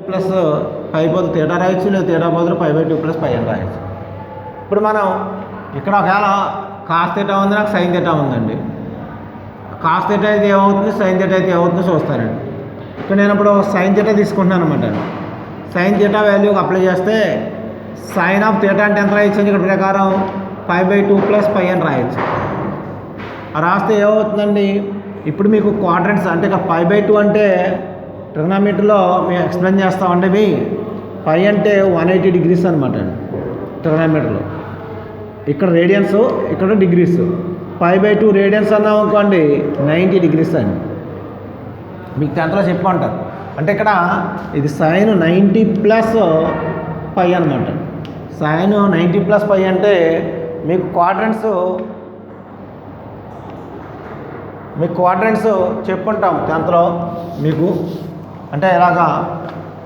Plus pi బదులు theta రాయొచ్చు, లేదా తీటా బదులు π/2 ప్లస్ π అని రాయొచ్చు. ఇప్పుడు మనం ఇక్కడ ఒకవేళ కాస్ తీటా ఉంది, నాకు సైన్ తీటా ఉందండి. కాస్ తీటా అయితే ఏమవుతుంది, సైన్ తీటా అయితే ఏమవుతుందో చూస్తానండి. ఇక్కడ నేను ఇప్పుడు సైన్ తీటా తీసుకుంటున్నాను అనమాట. సైన్ తీటా వాల్యూకి అప్లై చేస్తే సైన్ ఆఫ్ తీటా అంటే ఎంత రాయొచ్చు? ఇక్కడ ప్రకారం π/2 ప్లస్ π అని రాయొచ్చు. రాస్తే ఏమవుతుందండి, ఇప్పుడు మీకు క్వాడ్రంట్స్ అంటే ఇక్కడ π/2 అంటే ట్రిగ్నామెట్రీలో మేము ఎక్స్ప్లెయిన్ చేస్తామండి. ఇవి π అంటే 180 డిగ్రీస్ అనమాట అండి ట్రిగ్నామెట్రీలో. ఇక్కడ రేడియన్స్, ఇక్కడ డిగ్రీస్. π/2 రేడియన్స్ అన్నాం అనుకోండి 90 డిగ్రీస్ అండి. మీకు 10th చెప్పు అంటారు. అంటే ఇక్కడ ఇది సైన్ 90 ప్లస్ π అనమాట. సైన్ 90 ప్లస్ π అంటే మీకు క్వాడ్రంట్స్ చెప్పుంటాం 10th మీకు. అంటే ఇలాగా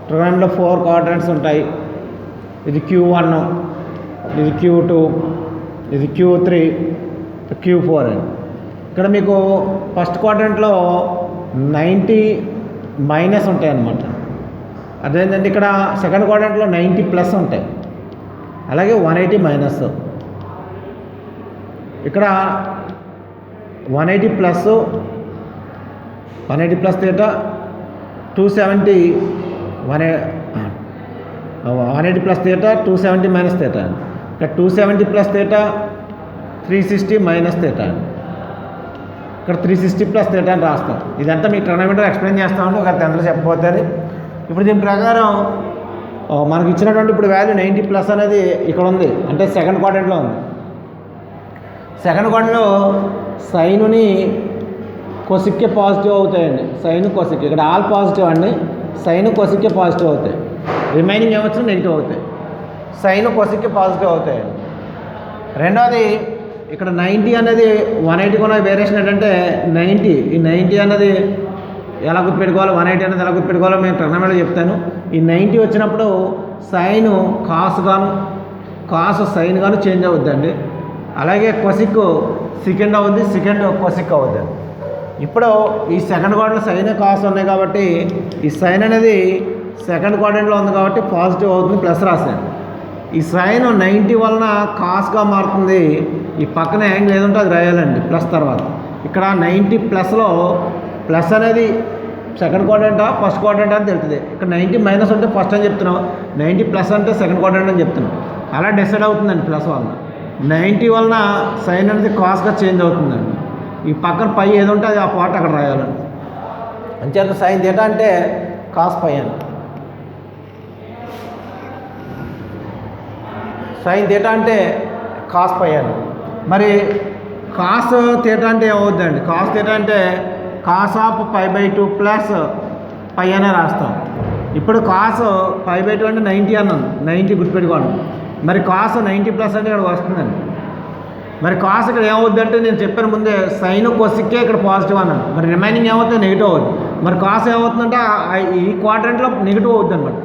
ట్రిగ్నామెట్రీలో 4 క్వాడ్రంట్స్ ఉంటాయి. ఇది Q1, ఇది Q2, ఇది Q3, Q4 అని. ఇక్కడ మీకు ఫస్ట్ క్వాడ్రంట్లో 90 మైనస్ ఉంటాయి అన్నమాట. అదేంటంటే ఇక్కడ సెకండ్ క్వాడ్రంట్లో 90 ప్లస్ ఉంటాయి, అలాగే 180 మైనస్. ఇక్కడ 180 plus theta 270 180 plus theta 270 minus theta. ఇక్కడ 270 ప్లస్ తీటా 360 మైనస్ తీటా. ఇక్కడ 360 ప్లస్ తీటా అని రాస్తాం. ఇదంతా మీ ట్రిగ్నామెట్రీ ఎక్స్ప్లెయిన్ చేస్తామంటే ఒక 10th చెప్పబోతే. ఇప్పుడు దీని ప్రకారం మనకి ఇచ్చినటువంటి ఇప్పుడు వాల్యూ 90 ప్లస్ అనేది ఇక్కడ ఉంది, అంటే సెకండ్ క్వాడ్రంట్లో ఉంది. సెకండ్ క్వాడ్రంట్లో సైనుని కొసిక్కే పాజిటివ్ అవుతాయండి. సైన్ కొసిక్ ఇక్కడ ఆల్ పాజిటివ్ అండి. సైన్ కొసిక్కే పాజిటివ్ అవుతాయి, రిమైనింగ్ ఏమొచ్చినా నెగిటివ్ అవుతాయి. సైన్ కొసిక్కే పాజిటివ్ అవుతాయండి. రెండవది ఇక్కడ 90 అనేది 180 కూడా వేరియేషన్ ఏంటంటే 90, ఈ 90 అన్నది ఎలా గుర్తుపెట్టుకోవాలో, 180 అనేది ఎలా గుర్తుపెట్టుకోవాలో నేను ట్రిగ్నామెట్రీలో చెప్తాను. ఈ 90 వచ్చినప్పుడు సైన్ కాస్ గాను, కాస్ సైన్ గాను చేంజ్ అవుద్దండి. అలాగే కొసిక్ సెకండ్ అవుద్ది, సెకండ్ కొసిక్ అవుద్ది. ఇప్పుడు ఈ సెకండ్ క్వాడ్రంట్లో సైన్ కాస్ ఉన్నాయి కాబట్టి ఈ సైన్ అనేది సెకండ్ క్వాడ్రంట్లో ఉంది కాబట్టి పాజిటివ్ అవుతుంది, ప్లస్ రాశాను. ఈ సైన్ 90 వలన కాస్గా మారుతుంది. ఈ పక్కన యాంగిల్ ఏదంటే అది రాయాలండి ప్లస్ తర్వాత. ఇక్కడ 90 ప్లస్లో ప్లస్ అనేది సెకండ్ క్వాడ్రంటా ఫస్ట్ క్వాడ్రంటా అని తెలుస్తుంది. ఇక్కడ 90 మైనస్ అంటే ఫస్ట్ అని చెప్తున్నాం, 90 ప్లస్ అంటే సెకండ్ క్వాడ్రంట్ అని చెప్తున్నాం. అలా డిసైడ్ అవుతుందండి ప్లస్ వలన. 90 వలన సైన్ అనేది కాస్గా చేంజ్ అవుతుందండి. ఈ పక్కన పై ఏది ఉంటే అది ఆ పార్ట్ అక్కడ రాయాలండి. అంచేత సైన్ తీటా అంటే కాస్ π అని. సైన్ తీటా అంటే కాస్ π అని. మరి కాస్ తీటా అంటే ఏమవుద్దండి? కాస్ తీటా అంటే కాస్ ఆఫ్ π/2 ప్లస్ π అనే రాస్తాం. ఇప్పుడు కాస్ π/2 అంటే 90 అన్నాను, 90 గుర్తుపెట్టుకోండి. మరి కాస్ 90 ప్లస్ అంటే ఇక్కడ వస్తుందండి. మరి కాస్ ఇక్కడ ఏమవుద్దంటే నేను చెప్పాను ముందే సైన్ కొసిక్కే ఇక్కడ పాజిటివ్ అన్నాను. మరి రిమైనింగ్ ఏమవుతుంది, నెగిటివ్ అవుతుంది. మరి కాస్ ఏమవుతుందంటే ఈ క్వాడ్రంట్లో నెగిటివ్ అవుతుంది అనమాట.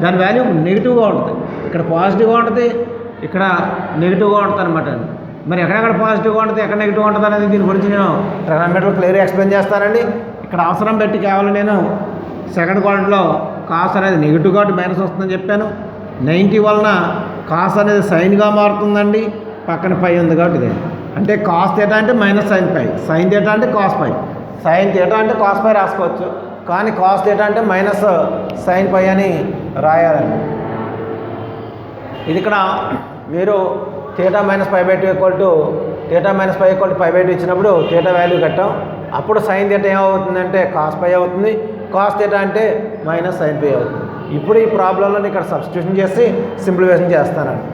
దాని వాల్యూ నెగిటివ్గా ఉంటుంది. ఇక్కడ పాజిటివ్గా ఉంటుంది, ఇక్కడ నెగిటివ్గా ఉంటుంది అనమాట. మరి ఎక్కడెక్కడ పాజిటివ్గా ఉంటుంది, ఎక్కడ నెగిటివ్గా ఉంటుంది అనేది దీని గురించి నేను ట్రిగ్నామెట్రీలో క్లియర్గా ఎక్స్ప్లెయిన్ చేస్తానండి. ఇక్కడ అవసరం పెట్టి కేవలం నేను సెకండ్ క్వాడ్రంట్లో కాస్ అనేది నెగిటివ్ కాబట్టి మైనస్ వస్తుందని చెప్పాను. 90 వలన కాస్ అనేది సైన్గా మారుతుందండి, పక్కన π ఉంది కాబట్టి ఇదే. అంటే కాస్ తీటా అంటే మైనస్ సైన్ π, సైన్ తీటా అంటే కాస్ π. సైన్ తీటా అంటే కాస్ π రాసుకోవచ్చు, కానీ కాస్ తీటా అంటే మైనస్ సైన్ π అని రాయాలండి. ఇది ఇక్కడ మీరు తీటా మైనస్ π/2 తీటా మైనస్ π π/2 ఇచ్చినప్పుడు తీటా వాల్యూ కట్టాం. అప్పుడు సైన్ తీటా ఏమవుతుందంటే కాస్ π అవుతుంది, కాస్ తీటా అంటే మైనస్ సైన్ π అవుతుంది. ఇప్పుడు ఈ ప్రాబ్లంలో ఇక్కడ సబ్స్టిట్యూషన్ చేసి సింప్లిఫికేషన్ చేస్తానండి.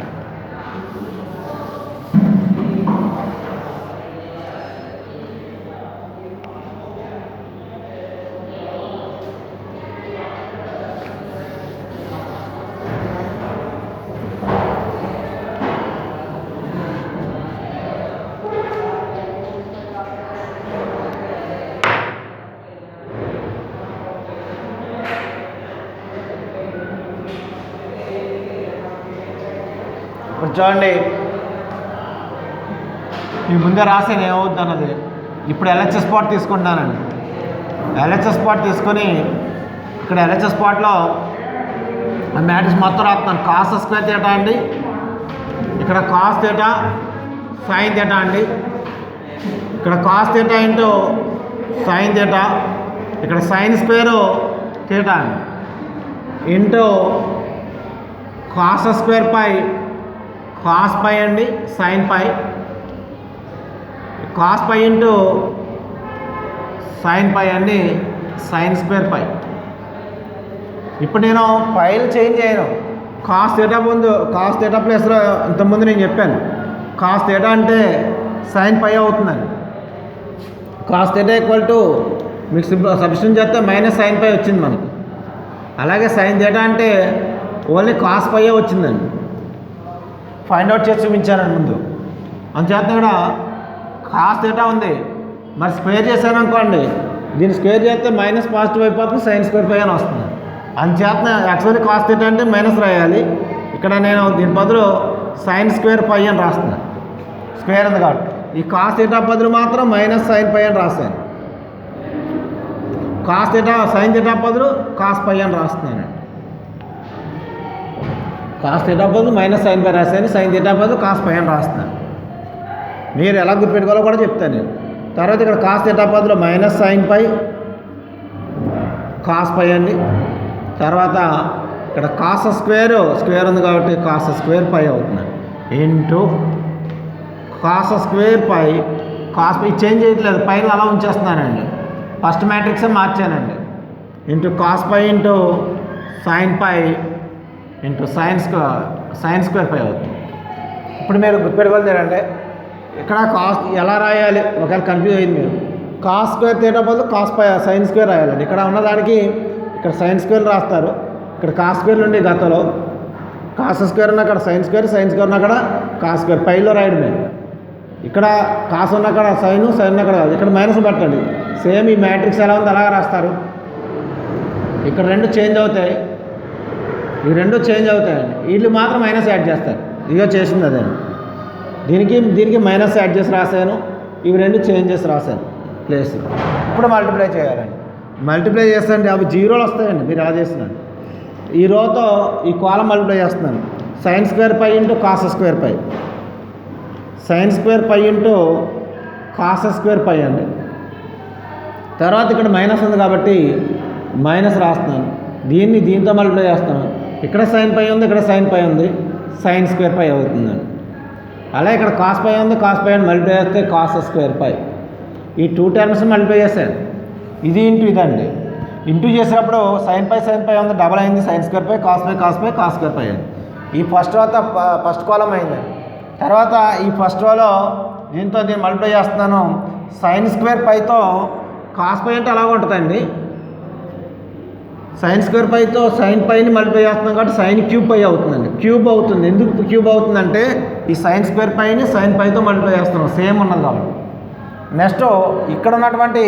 ఇప్పుడు చూడండి, ఈ ముందే రాసేది ఏమవుద్ది అన్నది. ఇప్పుడు ఎల్హెచ్ఎస్ పార్ట్ తీసుకుంటానండి. ఎల్హెచ్ఎస్ పార్ట్ తీసుకొని ఇక్కడ ఎల్హెచ్ఎస్ పార్ట్లో ఆ మ్యాట్రిక్స్ మొత్తం రాస్తున్నాను. కాస్ స్క్వేర్ థీటా అండి, ఇక్కడ కాస్ థీటా సైన్ థీటా అండి, ఇక్కడ cos theta into sine theta, ఇక్కడ సైన్ స్క్వేర్ థీటా అండి into cos square pi cos pi అండి sine pi, cos pi into sine pi అండి సైన్ స్క్వేర్ పై. ఇప్పుడు నేను పైలు చేంజ్ చేయను. కాస్ థీటా ముందు కాస్ థీటా ప్లస్లో ఇంతకుముందు నేను చెప్పాను కాస్ థీటా అంటే సైన్ పై అవుతుందని. కాస్ థీటా ఈక్వల్ టు మీకు సబ్స్టిట్యూట్ చేస్తే మైనస్ సైన్ పై వచ్చింది మనకి. అలాగే సైన్ థీటా అంటే ఓన్లీ కాస్ పై వచ్చిందండి. ఫైండ్ అవుట్ చేసి చూపించానండి ముందు. అందుచేత ఇక్కడ కాస్ థీటా ఉంది, మరి స్క్వేర్ చేశాను అనుకోండి, దీన్ని స్క్వేర్ చేస్తే మైనస్ పాజిటివ్ అయిపోతుంది, సైన్ స్క్వేర్ పై అని వస్తుంది. అందుచేత యాక్చువల్లీ కాస్ థీటా అంటే మైనస్ రాయాలి, ఇక్కడ నేను దీని బదులు సైన్ స్క్వేర్ పై అని రాస్తున్నాను. స్క్వేర్ ఉంది కాబట్టి ఈ కాస్ థీటా బదులు మాత్రం మైనస్ సైన్ పై అని రాస్తాను. కాస్ థీటా సైన్ థీటా బదులు కాస్ పై అని రాస్తున్నాను. కాస్ థీటా బదులు మైనస్ సైన్ పై రాశాను, సైన్ థీటా బదులు కాస్ పై అని రాస్తున్నాను. మీరు ఎలా గుర్తుపెట్టుకోవాలో కూడా చెప్తాను నేను. తర్వాత ఇక్కడ కాస్ థీటా బదులు minus sine pi cos pi అండి. తర్వాత ఇక్కడ కాస్ స్క్వేర్ ఉంది కాబట్టి కాస్ స్క్వేర్ పై అవుతుంది into cos square pi cos pi change చేయట్లేదు, పైన అలా ఉంచేస్తున్నానండి, ఫస్ట్ మ్యాట్రిక్సే మార్చానండి. Into cos pi into sine pi into sine square pi అవుతుంది. ఇప్పుడు మీరు గుర్తుపెట్టుకోవాలి ఏంటంటే ఇక్కడ కాస్ ఎలా రాయాలి, ఒకవేళ కన్ఫ్యూజ్ అయింది మీరు, కాస్ స్క్వేర్ థీటా బదులు కాస్ పై సైన్ స్క్వేర్ రాయాలండి. ఇక్కడ ఉన్నదానికి ఇక్కడ సైన్ స్క్వేర్ రాస్తారు, ఇక్కడ కాస్ స్క్వేర్ నుండి గతలో కాస్ స్క్వేర్ ఉన్న అక్కడ సైన్ స్క్వేర్ ఉన్న అక్కడ కాస్ స్క్వేర్ పైలో రాయడమే. ఇక్కడ కాస్ ఉన్న అక్కడ సైన్ ఉన్న అక్కడ ఇక్కడ మైనస్ పెట్టండి. సేమ్ ఈ మ్యాట్రిక్స్ ఎలా ఉంది అలాగే రాస్తారు. ఇక్కడ రెండు చేంజ్ అవుతాయి, ఈ రెండు చేంజ్ అవుతాయండి, వీళ్ళు మాత్రం మైనస్ యాడ్ చేస్తారు. ఇదిగో చేసింది అదే, దీనికి మైనస్ యాడ్ చేసి రాశాను, ఇవి రెండు చేంజ్ చేసి రాశాను ప్లేస్. ఇప్పుడు మల్టిప్లై చేయాలండి. మల్టిప్లై చేస్తాండి అవి జీరోలు వస్తాయండి. మీరు ఎలా చేస్తున్నాను ఈ రోతో ఈ కాలం మల్టిప్లై చేస్తున్నాను. Sine square pi into cos square pi, sine square pi into cos square pi అండి. తర్వాత ఇక్కడ మైనస్ ఉంది కాబట్టి మైనస్ రాస్తున్నాను, దీంతో మల్టిప్లై చేస్తాను. ఇక్కడ సైన్ పై ఉంది, ఇక్కడ సైన్ పై ఉంది, సైన్ స్క్వేర్ పై అవుతుందండి. అలా ఇక్కడ కాస్ పై ఉంది, కాస్ పై అని మల్టిప్లై చేస్తే కాస్ స్క్వేర్ పై. ఈ టూ టర్మ్స్ మల్టిప్లై చేశాను, ఇది ఇంటూ ఇదండి. ఇంటూ చేసినప్పుడు సైన్ పై ఉంది, డబల్ అయింది, sine square pi cos square pi అయింది. ఈ ఫస్ట్ కాలం అయిందండి. తర్వాత ఈ ఫస్ట్ రోలో దీన్ని మల్టిప్లై చేస్తున్నాను. సైన్ స్క్వేర్ పైతో కాస్ పై అంటే అలాగే ఉంటుందండి. సైన్ స్క్వేర్ పైతో సైన్ పైని మల్టిప్లై చేస్తున్నాం కాబట్టి సైన్ క్యూబ్ పై అవుతుందండి. క్యూబ్ అవుతుంది. ఎందుకు క్యూబ్ అవుతుందంటే ఈ సైన్ స్క్వేర్ పైని సైన్ పైతో మల్టిప్లై చేస్తున్నాం, సేమ్ ఉన్నది కాబట్టి. నెక్స్ట్ ఇక్కడ ఉన్నటువంటి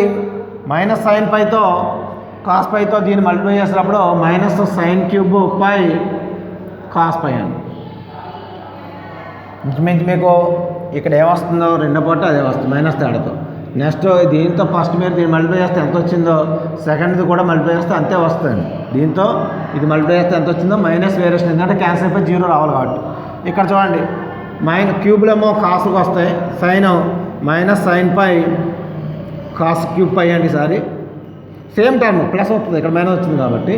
మైనస్ సైన్ పైతో కాస్ పైతో దీన్ని మల్టిప్లై చేసినప్పుడు minus sine cube pi cos pi అని. ఇంచుమించు మీకు ఇక్కడ ఏమొస్తుందో రెండో పాటు అదే వస్తుంది మైనస్ తేడాతో. నెక్స్ట్ దీంతో ఫస్ట్ మీరు దీన్ని మల్టిప్లై చేస్తే ఎంత వచ్చిందో సెకండ్ది కూడా మల్టిప్లై చేస్తే అంతే వస్తుంది. దీంతో ఇది మల్టిప్లై చేస్తే ఎంత వచ్చిందో మైనస్ వేరియేషన్, ఎందుకంటే క్యాన్సిల్ అయిపోయి జీరో రావాలి కాబట్టి. ఇక్కడ చూడండి క్యూబ్లేమో కాసుకు వస్తాయి, sine minus sine pi cos cube pi అండి. సారీ సేమ్ టైం ప్లస్ వస్తుంది, ఇక్కడ మైనస్ వచ్చింది కాబట్టి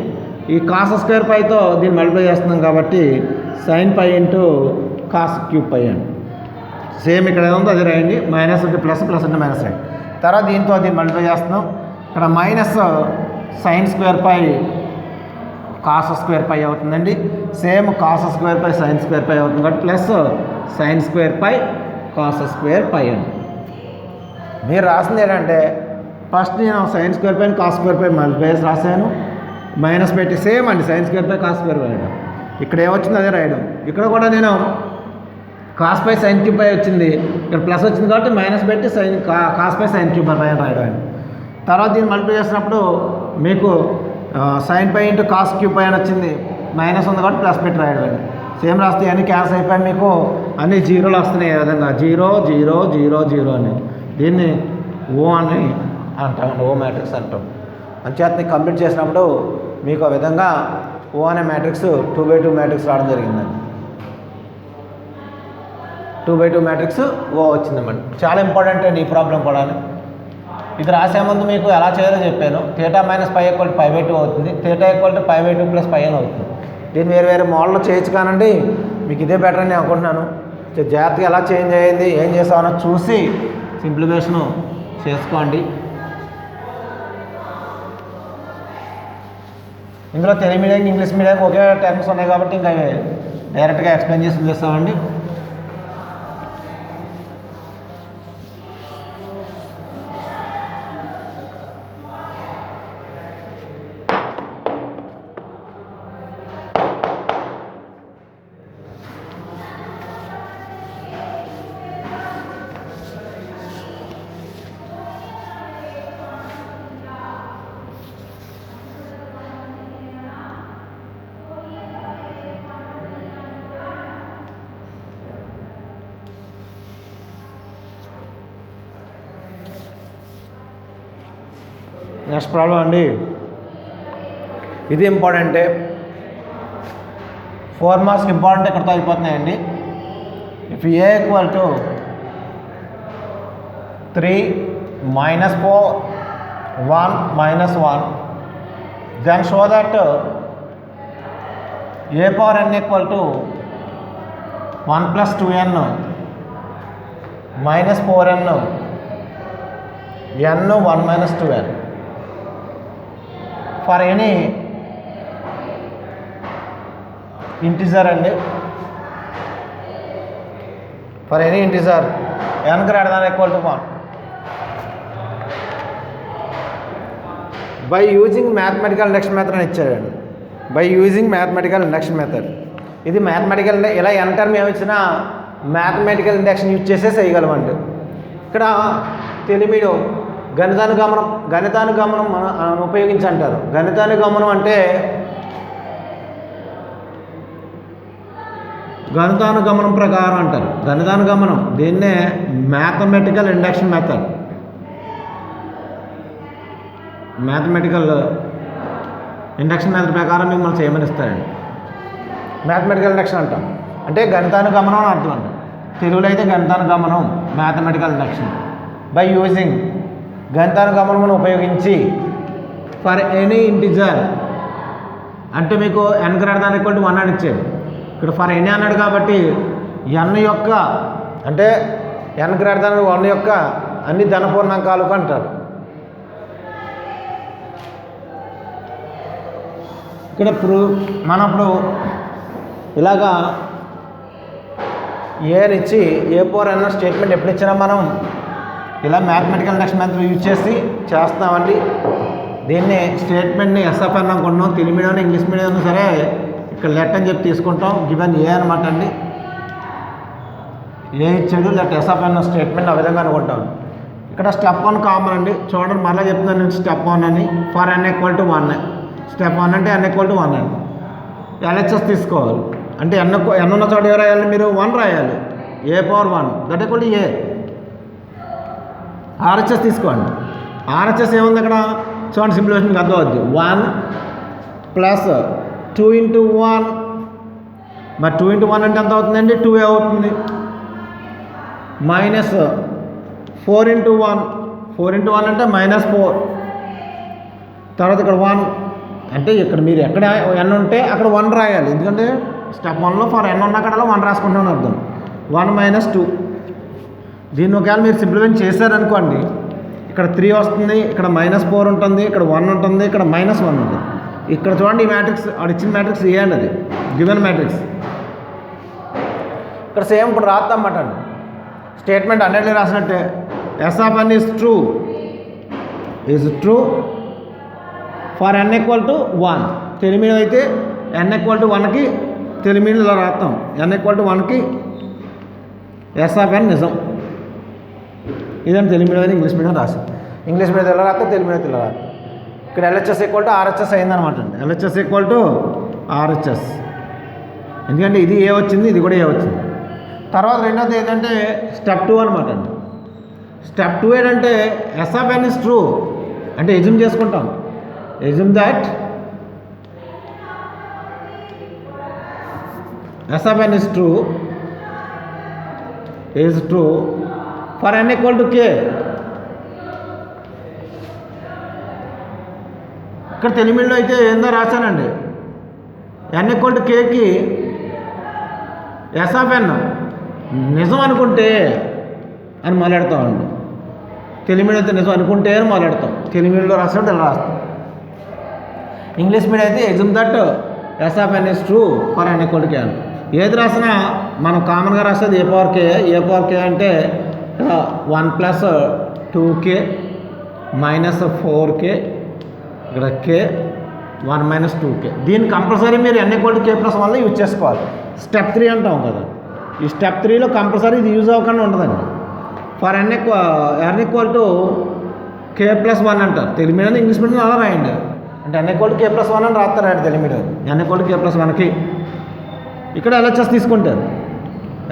ఈ కాస్ స్క్వేర్ పైతో దీన్ని మల్టిప్లై చేస్తున్నాం కాబట్టి sine pi into cos cube pi అండి. సేమ్ ఇక్కడ ఏముందో అది రాయండి, మైనస్ ఉంటే ప్లస్, ప్లస్ ఉంటే మైనస్ రాయండి. తర్వాత దీంతో దీన్ని మల్టిప్లై చేస్తున్నాం. ఇక్కడ minus sine square pi cos square pi అవుతుందండి. Same cos square pi sine square pi అవుతుంది కాబట్టి plus sine square pi cos square pi అండి. మీరు రాసింది ఏంటంటే ఫస్ట్ నేను sine square pi cos square pi multiply చేసి రాశాను, మైనస్ పెట్టి సేమ్ అండి sine square pi cos square pi రాయడం. ఇక్కడ ఏమొచ్చిందో అదే రాయడం. ఇక్కడ కూడా నేను cos pi sine cube pi వచ్చింది, ఇక్కడ ప్లస్ వచ్చింది కాబట్టి మైనస్ పెట్టి cos pi sine cube pi రాయడం. తర్వాత దీన్ని మల్టిప్లై చేసినప్పుడు మీకు sine pi into cos cube pi అని వచ్చింది, మైనస్ ఉంది కాబట్టి ప్లస్ పెట్టి రాయడం. సేమ్ రాస్తే అన్ని క్యాన్సిల్ అయిపోయి మీకు అన్ని జీరోలు వస్తున్నాయి. ఏ విధంగా 0 0 0 0 అని, దీన్ని ఓ అని అంటాం, ఓ మ్యాట్రిక్స్ అంటాం. అంచేత కంప్లీట్ చేసినప్పుడు మీకు ఆ విధంగా ఓ అనే మ్యాట్రిక్స్ 2/2 మ్యాట్రిక్స్ రావడం జరిగిందండి. 2/2 మ్యాట్రిక్స్ ఓ వచ్చిందన్నమాట. చాలా ఇంపార్టెంట్ అండి ఈ ప్రాబ్లం కూడా. ఇది రాసే ముందు మీకు ఎలా చేయాలో చెప్పాను. θ మైనస్ π ఈక్వల్ టు π/2 అవుతుంది. θ ఈక్వల్ టు π/2 ప్లస్ πn అవుతుంది. దీన్ని వేరే వేరే మోడల్లో చేయొచ్చు కానండి, మీకు ఇదే బెటర్ అని నేను అనుకుంటున్నాను. జాగ్రత్తగా ఎలా చేంజ్ అయ్యింది, ఏం చేస్తామో చూసి సింప్లిఫికేషన్ చేసుకోండి. ఇందులో తెలుగు మీడియం ఇంగ్లీష్ మీడియం ఒకే టర్మ్స్ ఉన్నాయి కాబట్టి ఇంకా డైరెక్ట్గా ఎక్స్ప్లెయిన్ చేసి చేస్తామండి. నెక్స్ట్ ప్రాబ్లం అండి, ఇది ఇంపార్టెంటే. 4 మార్క్స్కి ఇంపార్టెంట్ ఇక్కడతో అయిపోతున్నాయండి. If A equal to 3 - 4 1 - 1 then show that a power n equal to 1 + 2n minus 4n n 1 - 2n for any integer అండి. for any integer n greater than or equal to 1 by using mathematical induction method అని ఇచ్చారండి. by using mathematical induction method, ఇది mathematical ఇలా n term ఏమిచ్చినా mathematical induction use చేసే చేయగలమండి. ఇక్కడ తెలుగులో గణితానుగమనం ఉపయోగించి అంటారు. గణితానుగమనం అంటే గణితానుగమనం ప్రకారం అంటారు. గణితానుగమనం దీన్నే mathematical induction method, mathematical induction method ప్రకారం మిమ్మల్ని చేయమని ఇస్తారండి. మ్యాథమెటికల్ ఇండక్షన్ అంటాం అంటే గణితానుగమనం అని అర్థం అండి. తెలుగులో అయితే గణితానుగమనం, మ్యాథమెటికల్ ఇండక్షన్. బై యూజింగ్ గణితానుగమనం ఉపయోగించి ఫర్ ఎనీ ఇంటిజర్ అంటే మీకు n greater than equal to 1 అని ఇచ్చాడు. ఇక్కడ ఫర్ ఎనీ అన్నాడు కాబట్టి n యొక్క అంటే n గ్రేటర్ దాన్ 1 యొక్క అన్ని ధనపూర్ణాంకాలు అంటారు. ఇక్కడ మనం ఇప్పుడు ఇలాగా ఏనిచ్చి ఏ పవర్ అన్న స్టేట్మెంట్ ఎప్పుడు ఇచ్చినా మనం ఇలా మ్యాథమెటికల్ ఇండక్షన్ మెథడ్ యూజ్ చేసి చేస్తామండి. దీన్ని స్టేట్మెంట్ని ఎస్ఎఫ్ఎన్ అనుకుంటున్నాం. తెలుగు మీడియం ఇంగ్లీష్ మీడియం సరే ఇక్కడ లెట్ అని చెప్పి తీసుకుంటాం. గివెన్ ఏ అనమాట అండి. ఏ ఇచ్చాడు లెట్ ఎస్ఎఫ్ఎన్ స్టేట్మెంట్ ఆ విధంగా అనుకుంటాం. ఇక్కడ స్టెప్ 1 కామన్ అండి. చూడండి మరలా చెప్తున్నాను నేను స్టెప్ 1 అని. For n equal to 1 step 1 అంటే n ఈక్వల్ టు 1 అండి. ఎల్హెచ్ఎస్ తీసుకోవాలి అంటే n ఉన్న చోట ఏ రాయాలి మీరు 1 రాయాలి. A power 1 that equal to A. RHS తీసుకోండి. ఆర్హెచ్ఎస్ ఏముంది అక్కడ చూడండి, సింప్లిఫికేషన్కి అర్థం అవుద్ది. 1 ప్లస్ 2 × 1 మరి 2 × 1 అంటే ఎంత అవుతుందండి 2a అవుతుంది. మైనస్ 4 × 1 4 × 1 అంటే -4. తర్వాత ఇక్కడ 1 అంటే ఇక్కడ మీరు ఎక్కడ n ఉంటే అక్కడ 1 రాయాలి. ఎందుకంటే స్టెప్ 1లో ఫర్ n ఉన్న అక్కడ 1 రాసుకుంటామని అర్థం. 1 - 2. దీన్ని ఒకవేళ మీరు సింప్లిఫికేషన్ చేశారనుకోండి ఇక్కడ 3 వస్తుంది, ఇక్కడ -4 ఉంటుంది, ఇక్కడ 1 ఉంటుంది, ఇక్కడ -1 ఉంటుంది. ఇక్కడ చూడండి ఈ మ్యాట్రిక్స్ ఆడు ఇచ్చిన మ్యాట్రిక్స్ ఏ అండి, అది గివెన్ మ్యాట్రిక్స్. ఇక్కడ సేమ్ ఇప్పుడు రాస్తామన్నమాట అండి. స్టేట్మెంట్ అన్నిటిలో రాసినట్టే SFN is true for n equal to 1. Telugu medium అయితే n ఈక్వల్ టు 1కి తెలుగు మీడియం ఇలా రాస్తాం. n ఈక్వల్ టు 1కి ఎస్ఎఫ్ఎన్ నిజం. ఇదని తెలుగు మీడియం ఇంగ్లీష్ మీడియం రాసి ఇంగ్లీష్ మీడియం ఎలా రాస్తే తెలుగు మీడియం ఇలా రాస్తాం. ఇక్కడ ఎల్హెచ్ఎస్ ఈక్వల్ టు ఆర్హెచ్ఎస్ అయిందనమాట అండి. LHS equal to RHS. ఎందుకంటే ఇది ఏ వచ్చింది, ఇది కూడా ఏ వచ్చింది. తర్వాత రెండోది ఏంటంటే స్టెప్ 2 అనమాట అండి. స్టెప్ 2 ఏంటంటే ఎస్ఎఫ్ఎన్ ఇస్ ట్రూ అంటే ఎజ్యూమ్ చేసుకుంటాం. Assume that S of n is true for n equal to k. ఇక్కడ తెలిమిడిలో అయితే ఏందో రాశానండి, n equal to kకి S of n నిజం అనుకుంటే అని మొదలెడతామండి. తెలిమిడి అయితే నిజం అనుకుంటే అని మొదలెడతాం. తెలిమిడిలో రాసినట్టు ఇలా రాస్తాం. ఇంగ్లీష్ మీడియం అయితే exam that S of n is true for n equal to k అని. ఏది రాసినా మనం కామన్గా రాసేది ఏ పవర్ కే అంటే 1 ప్లస్ 2k మైనస్ 4k ఇక్కడ k 1 మైనస్ 2k. దీన్ని కంపల్సరీ మీరు n equal to k plus 1 use చేసుకోవాలి. స్టెప్ 3 అంటాం కదా, ఈ స్టెప్ 3లో కంపల్సరీ ఇది యూజ్ అవ్వకుండా ఉండదండి. For n equal to k plus 1 అంటారు. తెలుగు మీడియం ఇంగ్లీష్ మీడియం అలా రాయండి. అంటే n equal to k plus 1 అని రాస్తారండి Telugu medium. n equal to k plus 1కి ఇక్కడ LHS తీసుకుంటారు.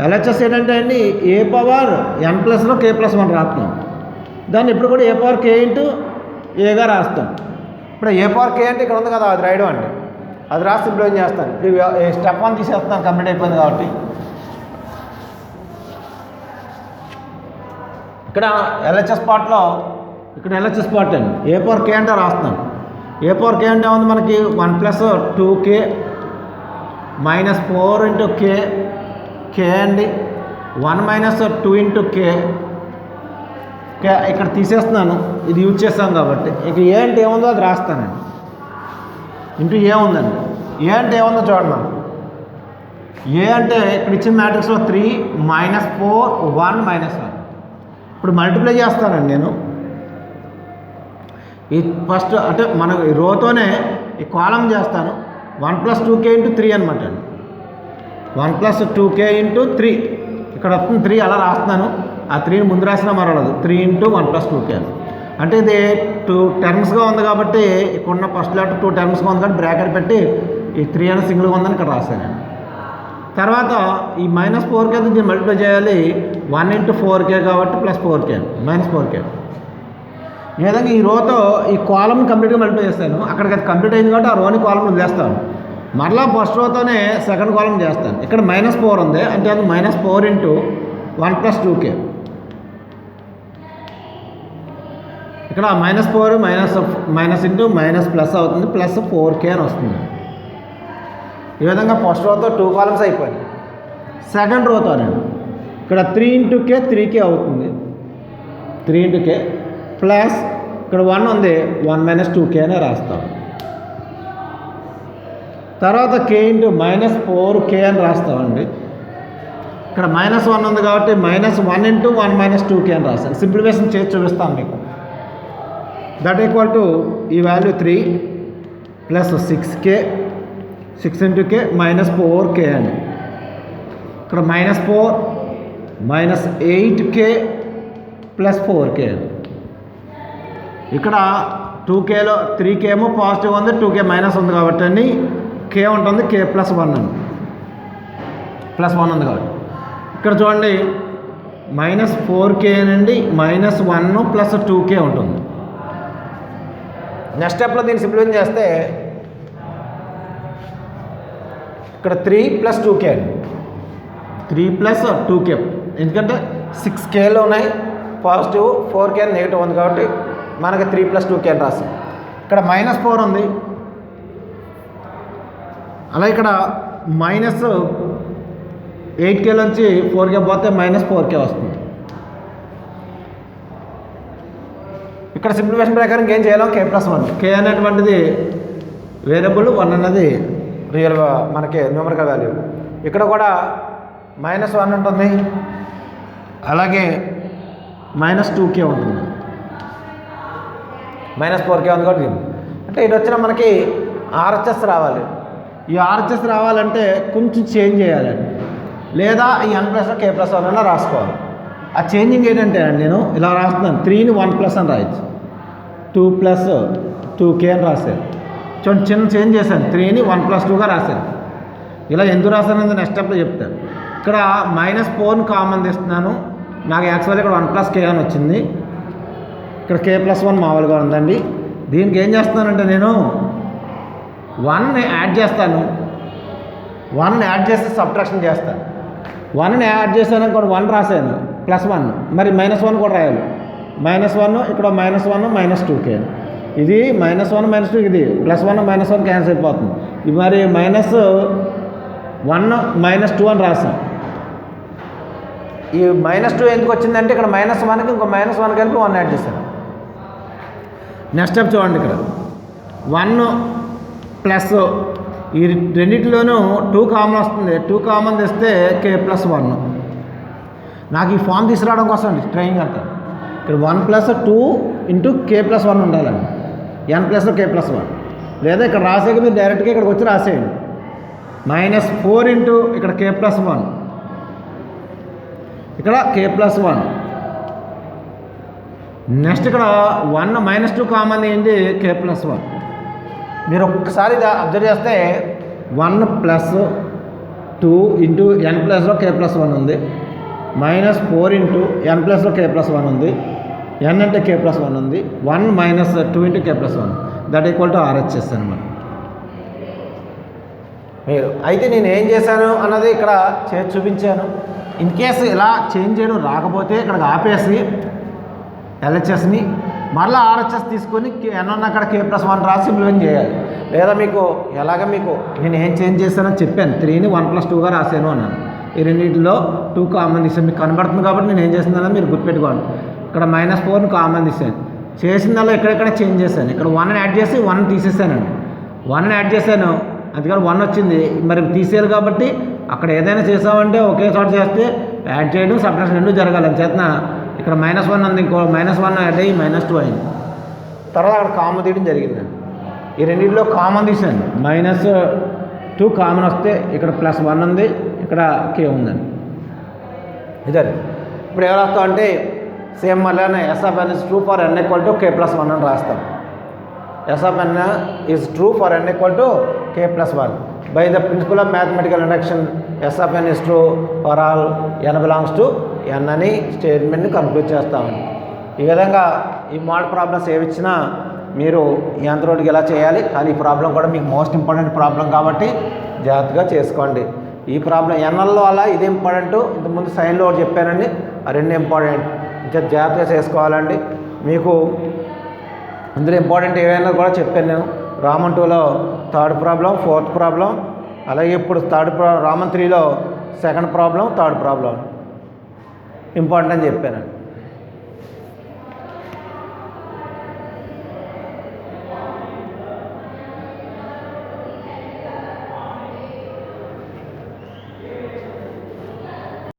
LHS ఏంటంటే అండి ఏ పవర్ n ప్లస్లో k ప్లస్ 1 రాస్తాం. దాన్ని ఇప్పుడు కూడా ఏ పవర్ k ఇంటూ ఏగా రాస్తాం. ఇప్పుడు ఏ పవర్ k అంటే ఇక్కడ ఉంది కదా, అది రాయడం అండి. అది రాసి ఇప్పుడు ఏం చేస్తాను, ఇప్పుడు స్టెప్ 1 తీసేస్తాను, కంప్లీట్ అయిపోయింది కాబట్టి. ఇక్కడ LHS పార్ట్లో ఇక్కడ LHS పార్ట్ అండి ఏ పవర్ k అంటే రాస్తున్నాను. ఏ పవర్ k అంటే ఉంది మనకి 1 plus 2k minus 4 into k అండి 1 మైనస్ 2 ఇంటూ k ఇక్కడ తీసేస్తున్నాను, ఇది యూజ్ చేస్తాం కాబట్టి. ఇక ఏ అంటే ఏముందో అది రాస్తానండి. ఇంటూ ఏ ఉందండి, ఏ అంటే ఏముందో చూడండి. మనం ఏ అంటే ఇక్కడ ఇచ్చిన మ్యాట్రిక్స్లో 3 మైనస్ 4 1 మైనస్ 1. ఇప్పుడు మల్టిప్లై చేస్తానండి నేను. ఈ ఫస్ట్ అంటే మన రోతోనే ఈ కాలం చేస్తాను. 1 ప్లస్ 2k ఇంటూ 3 అనమాట అండి. 1 ప్లస్ 2k ఇంటూ 3 ఇక్కడ వస్తుంది 3 అలా రాస్తున్నాను. ఆ 3ని ముందు రాసినా మరవలేదు. 3 ఇంటూ 1 ప్లస్ 2k అంటే ఇది 2 టర్మ్స్గా ఉంది కాబట్టి ఇక్కడున్న ఫస్ట్ లెటర్ 2 టర్మ్స్గా ఉంది కాబట్టి బ్రాకెట్ పెట్టి ఈ 3 అనేది సింగిల్గా ఉందని ఇక్కడ రాశాను. తర్వాత ఈ మైనస్ 4k దీన్ని మల్టిప్లై చేయాలి. 1 ఇంటూ 4k కాబట్టి ప్లస్ 4k మైనస్ 4k. ఈ విధంగా ఈ రోతో ఈ కాలం కంప్లీట్గా మల్టిప్లై చేస్తాను. అక్కడికి అది కంప్లీట్ అయింది కాబట్టి ఆ రోని కాలం వదిలేస్తాను. మరలా ఫస్ట్ రోతోనే సెకండ్ కాలం చేస్తాను. ఇక్కడ మైనస్ 4 ఉంది అంటే అది మైనస్ 4 ఇంటూ 1 ప్లస్ 2k. ఇక్కడ minus 4 minus into minus plus అవుతుంది, ప్లస్ 4k అని వస్తుంది. ఈ విధంగా ఫస్ట్ రోతో 2 కాలమ్స్ అయిపోయింది. సెకండ్ రోతోనండి ఇక్కడ 3 ఇంటూ k 3k అవుతుంది. 3 ఇంటూ k ప్లస్ ఇక్కడ 1 ఉంది 1 మైనస్ 2k అనే రాస్తాం. తర్వాత k ఇంటూ మైనస్ 4k అని రాస్తామండి. ఇక్కడ మైనస్ 1 ఉంది కాబట్టి మైనస్ 1 ఇంటూ 1 మైనస్ 2k అని రాస్తాను. సింప్లిఫికేషన్ చేసి చూపిస్తాను మీకు. దట్ ఈక్వల్ టు ఈ value 3 plus 6k 6 into k minus 4k అండి. ఇక్కడ minus 4 minus 8k plus 4k. ఇక్కడ 2kలో 3k ఏమో పాజిటివ్ ఉంది, 2k మైనస్ ఉంది కాబట్టి అండి k ఉంటుంది, k ప్లస్ 1 అండి. ప్లస్ 1 ఉంది కాబట్టి ఇక్కడ చూడండి మైనస్ 4k నుండి మైనస్ 1 ప్లస్ 2k ఉంటుంది. నెక్స్ట్ స్టెప్లో దీన్ని సింప్లిఫై చేస్తే ఇక్కడ 3 ప్లస్ 2k అండి. 3 ప్లస్ 2k ఎందుకంటే 6kలో ఉన్నాయి పాజిటివ్, 4k నెగిటివ్ ఉంది కాబట్టి మనకి 3 ప్లస్ 2k అని రాస్తాం. ఇక్కడ మైనస్ 4 ఉంది, అలా ఇక్కడ మైనస్ 8k నుంచి 4k పోతే మైనస్ 4k వస్తుంది. ఇక్కడ సింప్లిఫికేషన్ ప్రకారం ఇంకేం చేయాలో k ప్లస్ 1. k అనేటువంటిది వేరియబుల్, 1 అన్నది రియల్ మనకి న్యూమరికల్ వాల్యూ. ఇక్కడ కూడా మైనస్ 1 ఉంటుంది, అలాగే మైనస్ 2k ఉంటుంది, మైనస్ 4k ఉంది కాబట్టి. అంటే ఇది వచ్చిన మనకి RHS రావాలి. ఈ RHS రావాలంటే కొంచెం చేంజ్ చేయాలండి, లేదా ఈ n ప్లస్ k ప్లస్ 1 అన్న రాసుకోవాలి. ఆ చేంజింగ్ ఏంటంటే అండి నేను ఇలా రాస్తున్నాను. 3ని 1 ప్లస్ అని రాయచ్చు, 2 ప్లస్ 2k అని రాశాను. చూడండి చిన్న చేంజ్ చేశాను, 3ని 1 ప్లస్ 2గా రాశాను. ఇలా ఎందుకు రాశానని నెక్స్ట్ స్టెప్లో చెప్తాను. ఇక్కడ మైనస్ 4ని కామన్ తీస్తున్నాను. నాకు యాక్చువల్గా ఇక్కడ 1 ప్లస్ k అని వచ్చింది. ఇక్కడ k ప్లస్ 1 మామూలుగా ఉందండి. దీనికి ఏం చేస్తున్నానంటే నేను 1ని యాడ్ చేస్తాను. 1ని యాడ్ చేసి సబ్ట్రాక్షన్ చేస్తాను. 1ని యాడ్ చేశాను అనుకోండి, 1 రాశాను +1, మరి -1 కూడా రాయాలి. -1 ఇక్కడ -1 -2కే, ఇది -1 -2, ఇది +1 -1 క్యాన్సిల్ అయిపోతుంది. ఇది మరి -1 -2 అని రాసాం. ఈ -2 ఎందుకు వచ్చిందంటే ఇక్కడ -1కి ఇంకో -1 కలిపి 1 యాడ్ చేశాను. నెక్స్ట్ స్టెప్ చూడండి, ఇక్కడ 1 ప్లస్ ఈ రెండింటిలోనూ 2 కామన్ వస్తుంది. 2 కామన్ తెస్తే k+1. నాకు ఈ ఫామ్ తీసుకురావడం కోసం అండి ట్రైనింగ్ అంతా. ఇక్కడ 1 + 2 × k+1 ఉండాలండి, n ప్లస్లో k+1. లేదా ఇక్కడ రాసేకి మీరు డైరెక్ట్గా ఇక్కడికి వచ్చి రాసేయండి. -4 × ఇక్కడ k+1, ఇక్కడ k+1. నెక్స్ట్ ఇక్కడ 1 -2 కామన్ ఏంటి, k+1. మీరు ఒక్కసారి అబ్జర్వ్ చేస్తే 1 + 2 × n ప్లస్లో k+1 ఉంది, -4 × n ప్లస్లో k+1 ఉంది, n అంటే k+1 ఉంది, 1 - 2 × k+1 that equal to RHS అనమాట. మీరు అయితే నేను ఏం చేశాను అన్నది ఇక్కడ చేసి చూపించాను. ఇన్ కేసు ఇలా చేంజ్ చేయడం రాకపోతే ఇక్కడికి ఆపేసి LHSని మరలా RHS తీసుకొని n ఉన్న అక్కడ k+1 రాసి సింప్లిఫై చేయాలి. లేదా మీకు మీకు నేను ఏం చేంజ్ చేశానో చెప్పాను, 3ని 1 + 2గా రాశాను అన్నాను. ఈ రెండింటిలో 2 కామన్ తీసాను, మీకు కనబడుతుంది కాబట్టి నేను ఏం చేసిందన్నా మీరు గుర్తుపెట్టుకోండి. ఇక్కడ -4ని కామన్ తీసాను, చేసిందల్లా ఎక్కడెక్కడ చేంజ్ చేశాను. ఇక్కడ 1ని యాడ్ చేసి 1 తీసేసానండి, 1ని యాడ్ చేశాను, అందుకని 1 వచ్చింది. మరి తీసేయాలి కాబట్టి అక్కడ ఏదైనా చేసామంటే ఒకే చోట చేస్తే యాడ్ చేయడం సబ్ట్రాక్షన్ రెండు జరగాలి. అని చేతన ఇక్కడ -1 ఉంది, ఇంకో -1 యాడ్ అయ్యి -2 అయింది. తర్వాత అక్కడ కామన్ తీయడం జరిగిందండి. ఈ రెండింటిలో కామన్ తీసాను, -2 కామన్ వస్తే ఇక్కడ +1 ఉంది, ఇక్కడ k ఉందండి. ఇదే ఇప్పుడు ఎవరు రాస్తాం అంటే సేమ్ మళ్ళీ S(n) is true for n = k+1 అని రాస్తాం. S(n) is true for n = k+1. By the principle of mathematical induction, S(n) is true for all n belongs to n అని స్టేట్మెంట్ని కంక్లూడ్ చేస్తామండి. ఈ విధంగా ఈ మోడల్ ప్రాబ్లమ్స్ ఏవి ఇచ్చినా మీరు ఈ అంతరోడికి ఎలా చేయాలి, కానీ ఈ ప్రాబ్లం కూడా మీకు మోస్ట్ ఇంపార్టెంట్ ప్రాబ్లం కాబట్టి జాగ్రత్తగా చేసుకోండి. ఈ ప్రాబ్లం ఎన్ఎల్లో అలా ఇది ఇంపార్టెంట్, ఇంతకుముందు సైన్లో ఒకటి చెప్పానండి, ఆ రెండు ఇంపార్టెంట్, ఇంకా జాగ్రత్తగా చేసుకోవాలండి. మీకు ఇందులో ఇంపార్టెంట్ ఏవైనా కూడా చెప్పాను నేను. రామన్ 2లో 3rd ప్రాబ్లం, 4th ప్రాబ్లం, అలాగే ఇప్పుడు రామన్ 3లో 2nd problem, 3rd problem important అని చెప్పానండి.